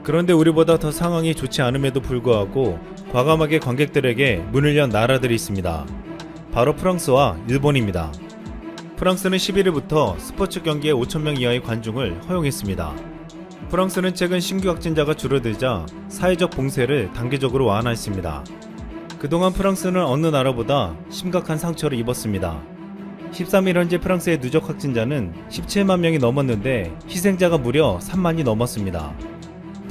그런데 우리보다 더 상황이 좋지 않음에도 불구하고 과감하게 관객들에게 문을 연 나라들이 있습니다. 바로 프랑스와 일본입니다. 프랑스는 11일부터 스포츠 경기에 5,000명 이하의 관중을 허용했습니다. 프랑스는 최근 신규 확진자가 줄어들자 사회적 봉쇄를 단계적으로 완화했습니다. 그동안 프랑스는 어느 나라보다 심각한 상처를 입었습니다. 13일 현재 프랑스의 누적 확진자는 17만 명이 넘었는데 희생자가 무려 3만이 넘었습니다.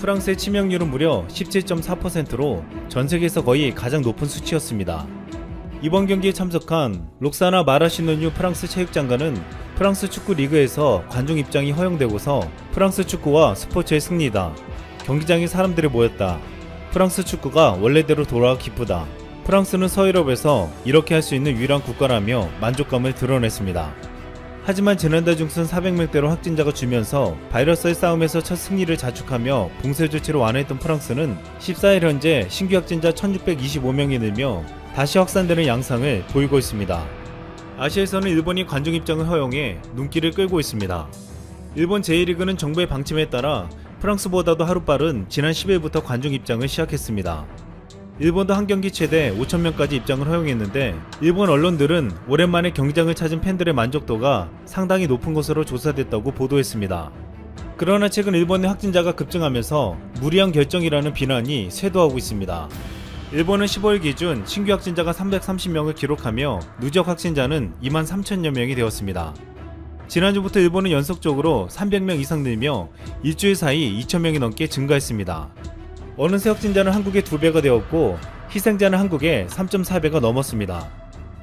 프랑스의 치명률은 무려 17.4%로 전 세계에서 거의 가장 높은 수치였습니다. 이번 경기에 참석한 록사나 마라시노뉴 프랑스 체육장관은 프랑스 축구 리그에서 관중 입장이 허용되고서 프랑스 축구와 스포츠의 승리다. 경기장에 사람들이 모였다. 프랑스 축구가 원래대로 돌아와 기쁘다. 프랑스는 서유럽에서 이렇게 할 수 있는 유일한 국가라며 만족감을 드러냈습니다. 하지만 지난달 중순 400명대로 확진자가 줄면서 바이러스의 싸움에서 첫 승리를 자축하며 봉쇄 조치를 완화했던 프랑스는 14일 현재 신규 확진자 1625명이 늘며 다시 확산되는 양상을 보이고 있습니다. 아시아에서는 일본이 관중 입장을 허용해 눈길을 끌고 있습니다. 일본 제1리그는 정부의 방침에 따라 프랑스보다도 하루 빠른 지난 10일부터 관중 입장을 시작했습니다. 일본도 한 경기 최대 5,000명까지 입장을 허용했는데 일본 언론들은 오랜만에 경기장을 찾은 팬들의 만족도가 상당히 높은 것으로 조사됐다고 보도했습니다. 그러나 최근 일본의 확진자가 급증하면서 무리한 결정이라는 비난이 쇄도하고 있습니다. 일본은 15일 기준 신규 확진자가 330명을 기록하며 누적 확진자는 2만 3천여 명이 되었습니다. 지난주부터 일본은 연속적으로 300명 이상 늘며 일주일 사이 2,000명이 넘게 증가했습니다. 어느새 확진자는 한국의 2배가 되었고 희생자는 한국의 3.4배가 넘었습니다.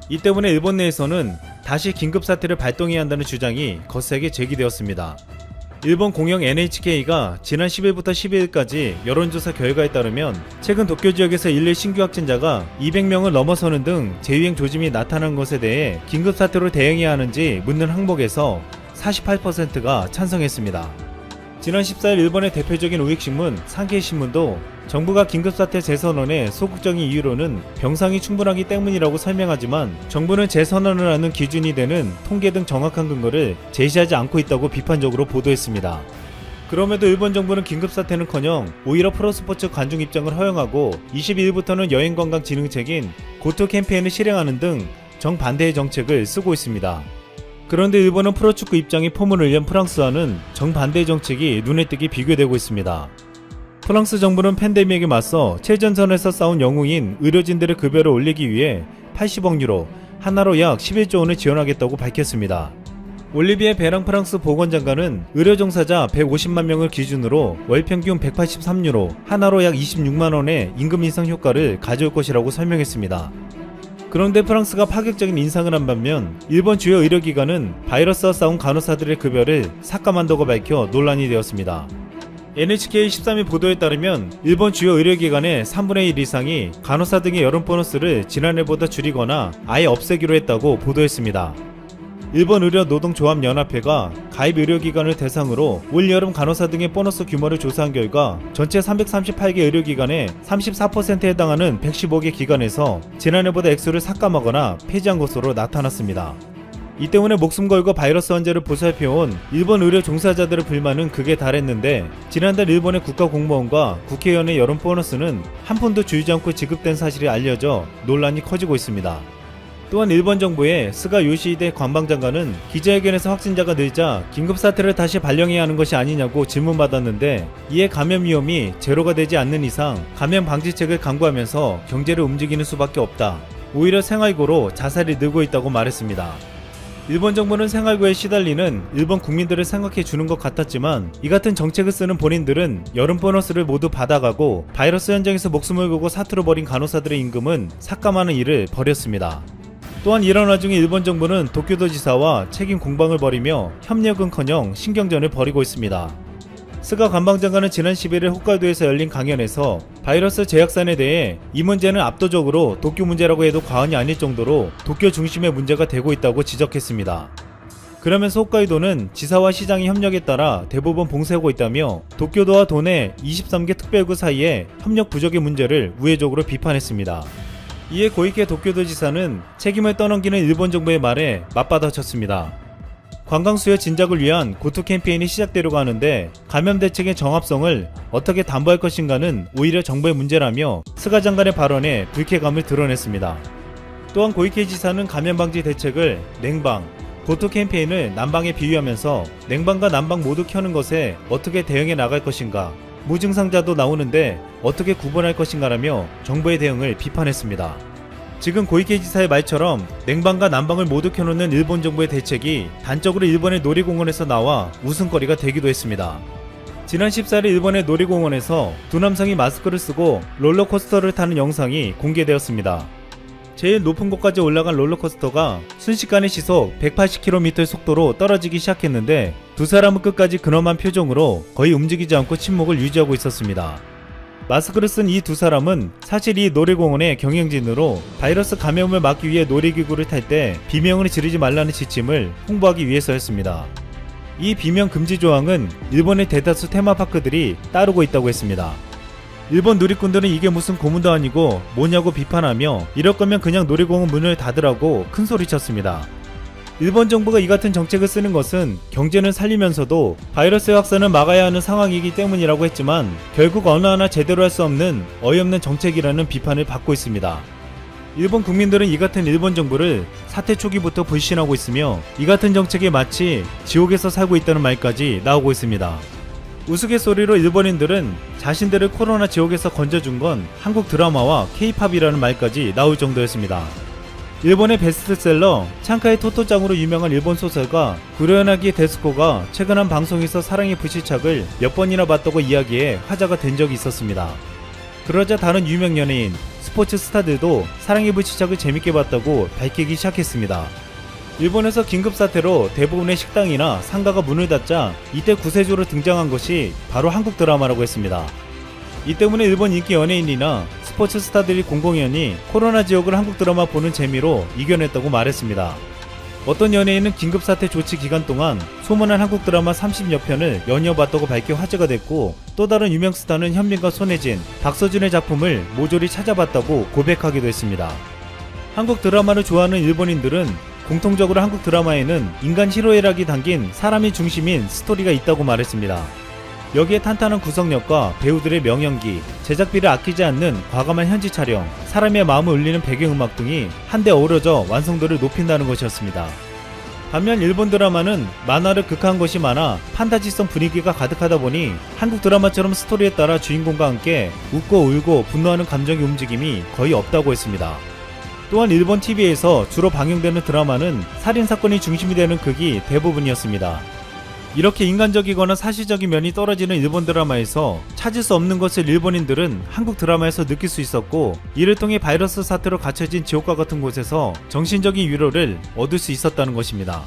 이 때문에 일본 내에서는 다시 긴급사태를 발동해야 한다는 주장이 거세게 제기되었습니다. 일본 공영 NHK가 지난 10일부터 12일까지 여론조사 결과에 따르면 최근 도쿄 지역에서 일일 신규 확진자가 200명을 넘어서는 등 재유행 조짐이 나타난 것에 대해 긴급사태로 대응해야 하는지 묻는 항목에서 48%가 찬성했습니다. 지난 14일 일본의 대표적인 우익신문 산케이신문도 정부가 긴급사태 재선언의 소극적인 이유로는 병상이 충분하기 때문이라고 설명하지만 정부는 재선언을 하는 기준이 되는 통계 등 정확한 근거를 제시하지 않고 있다고 비판적으로 보도했습니다. 그럼에도 일본 정부는 긴급사태는커녕 오히려 프로스포츠 관중 입장을 허용하고 22일부터는 여행관광진흥책인 고토 캠페인을 실행하는 등 정반대의 정책을 쓰고 있습니다. 그런데 일본은 프로축구 입장이 포문을 연 프랑스와는 정반대의 정책이 눈에 띄게 비교되고 있습니다. 프랑스 정부는 팬데믹에 맞서 최전선에서 싸운 영웅인 의료진들의 급여를 올리기 위해 80억 유로, 하나로 약 11조 원을 지원하겠다고 밝혔습니다. 올리비에 베랑 프랑스 보건장관은 의료 종사자 150만 명을 기준으로 월 평균 183유로, 하나로 약 26만 원의 임금 인상 효과를 가져올 것이라고 설명했습니다. 그런데 프랑스가 파격적인 인상을 한 반면 일본 주요 의료기관은 바이러스와 싸운 간호사들의 급여를 삭감한다고 밝혀 논란이 되었습니다. NHK 13일 보도에 따르면 일본 주요 의료기관의 3분의 1 이상이 간호사 등의 여름 보너스를 지난해보다 줄이거나 아예 없애기로 했다고 보도했습니다. 일본 의료노동조합연합회가 가입 의료기관을 대상으로 올여름 간호사 등의 보너스 규모를 조사한 결과 전체 338개 의료기관의 34%에 해당하는 115개 기관에서 지난해보다 액수를 삭감하거나 폐지한 것으로 나타났습니다. 이 때문에 목숨 걸고 바이러스 환자를 보살펴온 일본 의료 종사자들의 불만은 극에 달했는데 지난달 일본의 국가공무원과 국회의원의 여름 보너스는 한 푼도 줄이지 않고 지급된 사실이 알려져 논란이 커지고 있습니다. 또한 일본 정부의 스가 요시히데 관방장관은 기자회견에서 확진자가 늘자 긴급사태를 다시 발령해야 하는 것이 아니냐고 질문받았는데 이에 감염 위험이 제로가 되지 않는 이상 감염 방지책을 강구하면서 경제를 움직이는 수밖에 없다. 오히려 생활고로 자살이 늘고 있다고 말했습니다. 일본 정부는 생활고에 시달리는 일본 국민들을 생각해 주는 것 같았지만 이 같은 정책을 쓰는 본인들은 여름 보너스를 모두 받아가고 바이러스 현장에서 목숨을 걸고 사투를 벌인 간호사들의 임금은 삭감하는 일을 벌였습니다. 또한 이런 와중에 일본 정부는 도쿄도지사와 책임 공방을 벌이며 협력은커녕 신경전을 벌이고 있습니다. 스가 관방장관은 지난 11일 홋카이도에서 열린 강연에서 바이러스 재확산에 대해 이 문제는 압도적으로 도쿄 문제라고 해도 과언이 아닐 정도로 도쿄 중심의 문제가 되고 있다고 지적했습니다. 그러면서 홋카이도는 지사와 시장의 협력에 따라 대부분 봉쇄하고 있다며 도쿄도와 도내 23개 특별구 사이에 협력 부족의 문제를 우회적으로 비판했습니다. 이에 고이케 도쿄도지사는 책임을 떠넘기는 일본 정부의 말에 맞받아쳤습니다. 관광 수요 진작을 위한 고투 캠페인이 시작되려고 하는데 감염 대책의 정합성을 어떻게 담보할 것인가는 오히려 정부의 문제라며 스가 장관의 발언에 불쾌감을 드러냈습니다. 또한 고이케 지사는 감염 방지 대책을 냉방, 고투 캠페인을 난방에 비유하면서 냉방과 난방 모두 켜는 것에 어떻게 대응해 나갈 것인가, 무증상자도 나오는데 어떻게 구분할 것인가라며 정부의 대응을 비판했습니다. 지금 고이케 지사의 말처럼 냉방과 난방을 모두 켜놓는 일본 정부의 대책이 단적으로 일본의 놀이공원에서 나와 웃음거리가 되기도 했습니다. 지난 14일 일본의 놀이공원에서 두 남성이 마스크를 쓰고 롤러코스터를 타는 영상이 공개되었습니다. 제일 높은 곳까지 올라간 롤러코스터가 순식간에 시속 180km 속도로 떨어지기 시작했는데 두 사람은 끝까지 근엄한 표정으로 거의 움직이지 않고 침묵을 유지하고 있었습니다. 마스크를 쓴 이 두 사람은 사실 이 놀이공원의 경영진으로 바이러스 감염을 막기 위해 놀이기구를 탈 때 비명을 지르지 말라는 지침을 홍보하기 위해서였습니다. 이 비명 금지 조항은 일본의 대다수 테마파크들이 따르고 있다고 했습니다. 일본 누리꾼들은 이게 무슨 고문도 아니고 뭐냐고 비판하며 이럴 거면 그냥 놀이공원 문을 닫으라고 큰소리쳤습니다. 일본 정부가 이 같은 정책을 쓰는 것은 경제는 살리면서도 바이러스의 확산을 막아야 하는 상황이기 때문이라고 했지만 결국 어느 하나 제대로 할 수 없는 어이없는 정책이라는 비판을 받고 있습니다. 일본 국민들은 이 같은 일본 정부를 사태 초기부터 불신하고 있으며 이 같은 정책에 마치 지옥에서 살고 있다는 말까지 나오고 있습니다. 우스갯소리로 일본인들은 자신들을 코로나 지옥에서 건져준 건 한국 드라마와 K-팝이라는 말까지 나올 정도였습니다. 일본의 베스트셀러 창카이 토토짱으로 유명한 일본 소설가 구로야나기 데스코가 최근 한 방송에서 사랑의 불시착을 몇 번이나 봤다고 이야기해 화제가 된 적이 있었습니다. 그러자 다른 유명 연예인, 스포츠 스타들도 사랑의 불시착을 재밌게 봤다고 밝히기 시작했습니다. 일본에서 긴급사태로 대부분의 식당이나 상가가 문을 닫자 이때 구세주로 등장한 것이 바로 한국 드라마라고 했습니다. 이 때문에 일본 인기 연예인이나 스포츠 스타들이 공공연히 코로나 지옥을 한국 드라마 보는 재미로 이겨냈다고 말했습니다. 어떤 연예인은 긴급사태 조치 기간 동안 소문난 한국 드라마 30여 편을 연이어 봤다고 밝혀 화제가 됐고, 또 다른 유명 스타는 현빈과 손예진, 박서준의 작품을 모조리 찾아봤다고 고백하기도 했습니다. 한국 드라마를 좋아하는 일본인들은 공통적으로 한국 드라마에는 인간 희로애락이 담긴 사람이 중심인 스토리가 있다고 말했습니다. 여기에 탄탄한 구성력과 배우들의 명연기, 제작비를 아끼지 않는 과감한 현지 촬영, 사람의 마음을 울리는 배경음악 등이 한데 어우러져 완성도를 높인다는 것이었습니다. 반면 일본 드라마는 만화를 극화한 것이 많아 판타지성 분위기가 가득하다 보니 한국 드라마처럼 스토리에 따라 주인공과 함께 웃고 울고 분노하는 감정의 움직임이 거의 없다고 했습니다. 또한 일본 TV에서 주로 방영되는 드라마는 살인사건이 중심이 되는 극이 대부분이었습니다. 이렇게 인간적이거나 사실적인 면이 떨어지는 일본 드라마에서 찾을 수 없는 것을 일본인들은 한국 드라마에서 느낄 수 있었고, 이를 통해 바이러스 사태로 갇혀진 지옥과 같은 곳에서 정신적인 위로를 얻을 수 있었다는 것입니다.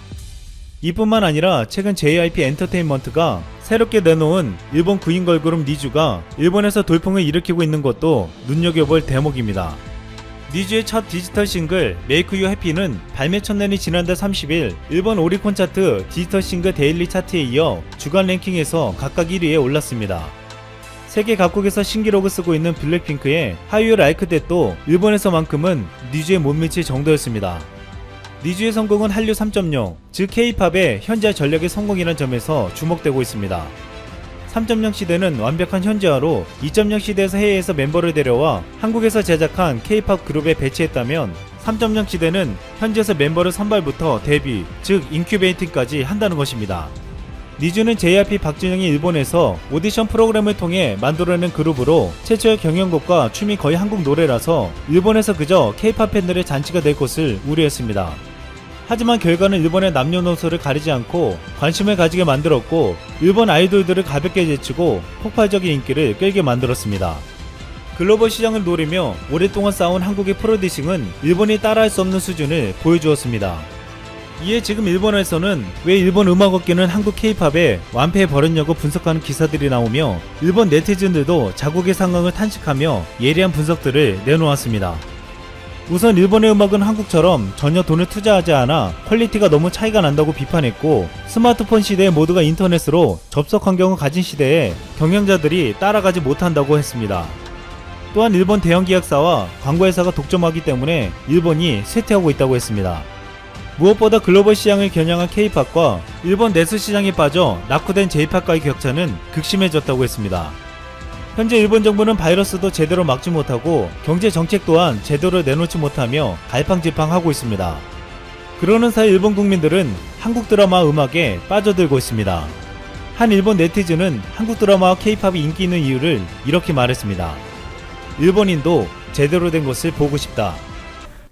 이뿐만 아니라 최근 JYP 엔터테인먼트가 새롭게 내놓은 일본 9인 걸그룹 니쥬가 일본에서 돌풍을 일으키고 있는 것도 눈여겨볼 대목입니다. 니쥬의 첫 디지털 싱글 Make You Happy는 발매 첫날인 지난달 30일 일본 오리콘 차트 디지털 싱글 데일리 차트에 이어 주간 랭킹에서 각각 1위에 올랐습니다. 세계 각국에서 신기록을 쓰고 있는 블랙핑크의 How You Like That도 일본에서만큼은 니쥬에 못 미칠 정도였습니다. 니쥬의 성공은 한류 3.0, 즉 K-팝의 현재 전략의 성공이라는 점에서 주목되고 있습니다. 3.0 시대는 완벽한 현지화로 2.0 시대에서 해외에서 멤버를 데려와 한국에서 제작한 K-팝 그룹에 배치했다면 3.0 시대는 현지에서 멤버를 선발부터 데뷔, 즉 인큐베이팅까지 한다는 것입니다. 니쥬는 JYP 박진영이 일본에서 오디션 프로그램을 통해 만들어낸 그룹으로 최초의 경연곡과 춤이 거의 한국 노래라서 일본에서 그저 K-팝 팬들의 잔치가 될 것을 우려했습니다. 하지만 결과는 일본의 남녀노소를 가리지 않고 관심을 가지게 만들었고, 일본 아이돌들을 가볍게 제치고 폭발적인 인기를 끌게 만들었습니다. 글로벌 시장을 노리며 오랫동안 쌓아온 한국의 프로듀싱은 일본이 따라할 수 없는 수준을 보여주었습니다. 이에 지금 일본에서는 왜 일본 음악업계는 한국 K-팝에 완패해버렸냐고 분석하는 기사들이 나오며, 일본 네티즌들도 자국의 상황을 탄식하며 예리한 분석들을 내놓았습니다. 우선 일본의 음악은 한국처럼 전혀 돈을 투자하지 않아 퀄리티가 너무 차이가 난다고 비판했고, 스마트폰 시대에 모두가 인터넷으로 접속 환경을 가진 시대에 경영자들이 따라가지 못한다고 했습니다. 또한 일본 대형 기획사와 광고회사가 독점하기 때문에 일본이 쇠퇴하고 있다고 했습니다. 무엇보다 글로벌 시장을 겨냥한 K-팝과 일본 내수 시장에 빠져 낙후된 J-팝과의 격차는 극심해졌다고 했습니다. 현재 일본 정부는 바이러스도 제대로 막지 못하고 경제 정책 또한 제대로 내놓지 못하며 갈팡질팡하고 있습니다. 그러는 사이 일본 국민들은 한국 드라마와 음악에 빠져들고 있습니다. 한 일본 네티즌은 한국 드라마와 K-팝이 인기 있는 이유를 이렇게 말했습니다. 일본인도 제대로 된 것을 보고 싶다.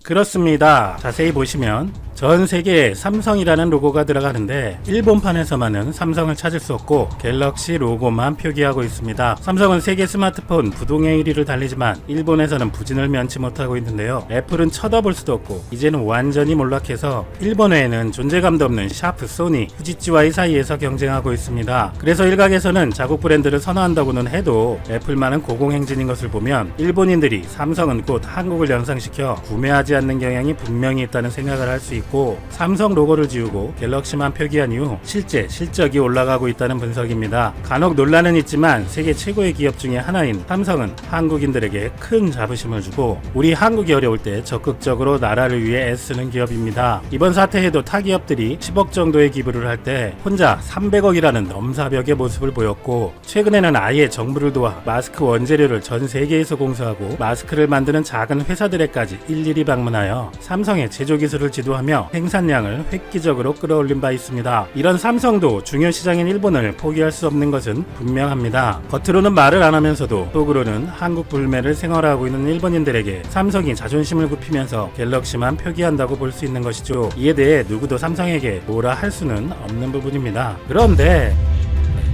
그렇습니다. 자세히 보시면 전 세계에 삼성이라는 로고가 들어가는데 일본판에서만은 삼성을 찾을 수 없고 갤럭시 로고만 표기하고 있습니다. 삼성은 세계 스마트폰 부동의 1위를 달리지만 일본에서는 부진을 면치 못하고 있는데요. 애플은 쳐다볼 수도 없고 이제는 완전히 몰락해서 일본 외에는 존재감도 없는 샤프, 소니, 후지츠와의 사이에서 경쟁하고 있습니다. 그래서 일각에서는 자국 브랜드를 선호한다고는 해도 애플만은 고공행진인 것을 보면 일본인들이 삼성은 곧 한국을 연상시켜 구매하지 않는 경향이 분명히 있다는 생각을 할 수 있고, 삼성 로고를 지우고 갤럭시만 표기한 이후 실제 실적이 올라가고 있다는 분석입니다. 간혹 논란은 있지만 세계 최고의 기업 중에 하나인 삼성은 한국인들에게 큰 자부심을 주고 우리 한국이 어려울 때 적극적으로 나라를 위해 애쓰는 기업입니다. 이번 사태에도 타 기업들이 10억 정도의 기부를 할 때 혼자 300억이라는 넘사벽의 모습을 보였고, 최근에는 아예 정부를 도와 마스크 원재료를 전 세계에서 공수하고 마스크를 만드는 작은 회사들에까지 일일이 방문하여 삼성의 제조 기술을 지도하며 생산량을 획기적으로 끌어올린 바 있습니다. 이런 삼성도 중요 시장인 일본을 포기할 수 없는 것은 분명합니다. 겉으로는 말을 안 하면서도 속으로는 한국 불매를 생활하고 있는 일본인들에게 삼성이 자존심을 굽히면서 갤럭시만 표기한다고 볼 수 있는 것이죠. 이에 대해 누구도 삼성에게 뭐라 할 수는 없는 부분입니다. 그런데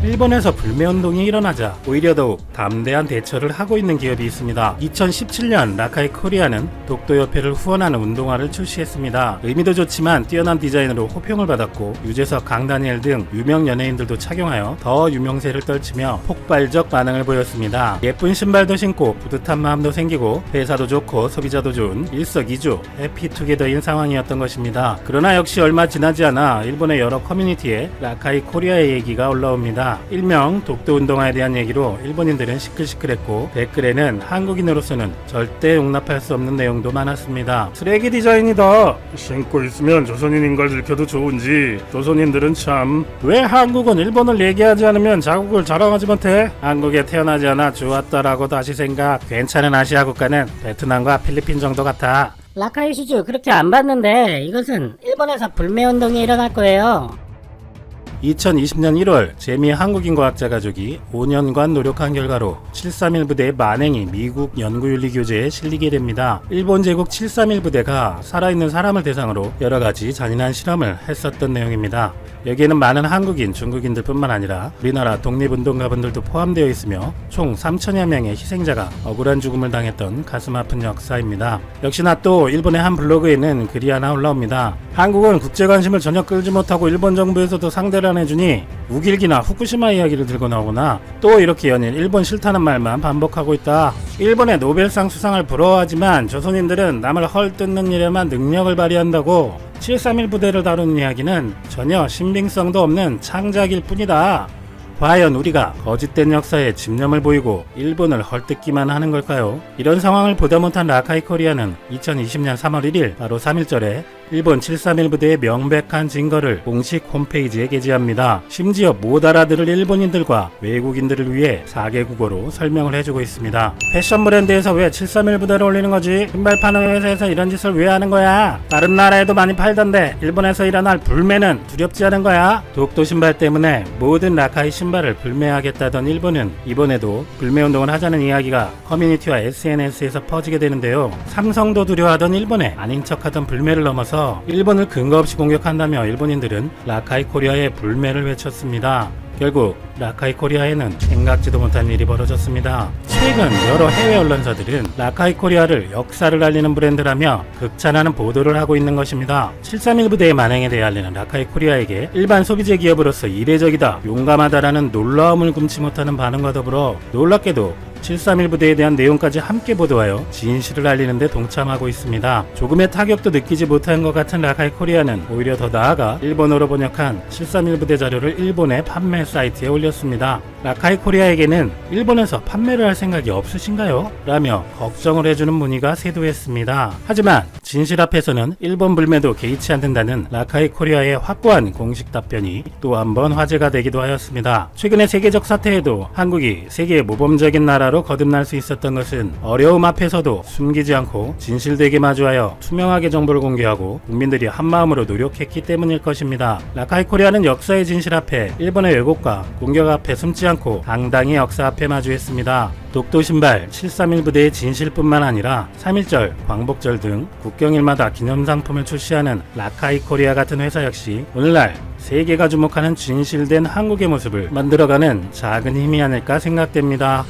일본에서 불매운동이 일어나자 오히려 더욱 담대한 대처를 하고 있는 기업이 있습니다. 2017년 라카이 코리아는 독도협회를 후원하는 운동화를 출시했습니다. 의미도 좋지만 뛰어난 디자인으로 호평을 받았고 유재석, 강다니엘 등 유명 연예인들도 착용하여 더 유명세를 떨치며 폭발적 반응을 보였습니다. 예쁜 신발도 신고 뿌듯한 마음도 생기고 회사도 좋고 소비자도 좋은 일석이조 해피투게더인 상황이었던 것입니다. 그러나 역시 얼마 지나지 않아 일본의 여러 커뮤니티에 라카이 코리아의 얘기가 올라옵니다. 일명 독도운동화에 대한 얘기로 일본인들은 시끌시끌했고 댓글에는 한국인으로서는 절대 용납할 수 없는 내용도 많았습니다. 쓰레기 디자인이다. 신고 있으면 조선인인 걸 들켜도 좋은지 조선인들은 참 왜 한국은 일본을 얘기하지 않으면 자국을 자랑하지 못해? 한국에 태어나지 않아 좋았다라고 다시 생각. 괜찮은 아시아 국가는 베트남과 필리핀 정도 같아. 라카이 슈즈 그렇게 안 봤는데 이것은 일본에서 불매운동이 일어날 거예요. 2020년 1월 재미 한국인 과학자 가족이 5년간 노력한 결과로 731 부대의 만행이 미국 연구윤리 교재에 실리게 됩니다. 일본 제국 731 부대가 살아있는 사람을 대상으로 여러가지 잔인한 실험을 했었던 내용입니다. 여기에는 많은 한국인, 중국인들 뿐만 아니라 우리나라 독립운동가분들도 포함되어 있으며 총 3천여 명의 희생자가 억울한 죽음을 당했던 가슴 아픈 역사입니다. 역시나 또 일본의 한 블로그에는 글이 하나 올라옵니다. 한국은 국제 관심을 전혀 끌지 못하고 일본 정부에서도 상대를 안 해주니 우길기나 후쿠시마 이야기를 들고 나오거나 또 이렇게 연일 일본 싫다는 말만 반복하고 있다. 일본의 노벨상 수상을 부러워하지만 조선인들은 남을 헐뜯는 일에만 능력을 발휘한다고. 731 부대를 다루는 이야기는 전혀 신빙성도 없는 창작일 뿐이다. 과연 우리가 거짓된 역사에 집념을 보이고 일본을 헐뜯기만 하는 걸까요? 이런 상황을 보다 못한 라카이 코리아는 2020년 3월 1일 바로 3일절에 일본 731 부대의 명백한 증거를 공식 홈페이지에 게재합니다. 심지어 못 알아들을 일본인들과 외국인들을 위해 4개국어로 설명을 해주고 있습니다. 패션 브랜드에서 왜 731 부대를 올리는 거지? 신발 파는 회사에서 이런 짓을 왜 하는 거야? 다른 나라에도 많이 팔던데 일본에서 일어날 불매는 두렵지 않은 거야? 독도 신발 때문에 모든 라카이 신발을 불매하겠다던 일본은 이번에도 불매운동을 하자는 이야기가 커뮤니티와 SNS에서 퍼지게 되는데요. 삼성도 두려워하던 일본에 아닌 척하던 불매를 넘어서 일본을 근거 없이 공격한다며 일본인들은 라카이 코리아의 불매를 외쳤습니다. 결국 라카이 코리아에는 생각지도 못한 일이 벌어졌습니다. 최근 여러 해외 언론사들은 라카이 코리아를 역사를 알리는 브랜드라며 극찬하는 보도를 하고 있는 것입니다. 731 부대의 만행에 대해 알리는 라카이 코리아에게 일반 소비재 기업으로서 이례적이다, 용감하다라는 놀라움을 금치 못하는 반응과 더불어 놀랍게도 731 부대에 대한 내용까지 함께 보도하여 진실을 알리는 데 동참하고 있습니다. 조금의 타격도 느끼지 못한 것 같은 라카이 코리아는 오히려 더 나아가 일본어로 번역한 731 부대 자료를 일본의 판매 사이트에 올렸습니다. 라카이 코리아에게는 일본에서 판매를 할 생각이 없으신가요? 라며 걱정을 해주는 문의가 쇄도했습니다. 하지만 진실 앞에서는 일본 불매도 개의치 않는다는 라카이 코리아의 확고한 공식 답변이 또 한 번 화제가 되기도 하였습니다. 최근의 세계적 사태에도 한국이 세계의 모범적인 나라로 거듭날 수 있었던 것은 어려움 앞에서도 숨기지 않고 진실되게 마주하여 투명하게 정보를 공개하고 국민들이 한마음으로 노력했기 때문일 것입니다. 라카이 코리아는 역사의 진실 앞에 일본의 왜곡과 공격 앞에 숨지 않고 당당히 역사 앞에 마주했습니다. 독도신발 731 부대의 진실뿐만 아니라 3.1절, 광복절 등 국경일마다 기념상품을 출시하는 라카이 코리아 같은 회사 역시 오늘날 세계가 주목하는 진실된 한국의 모습을 만들어가는 작은 힘이 아닐까 생각됩니다.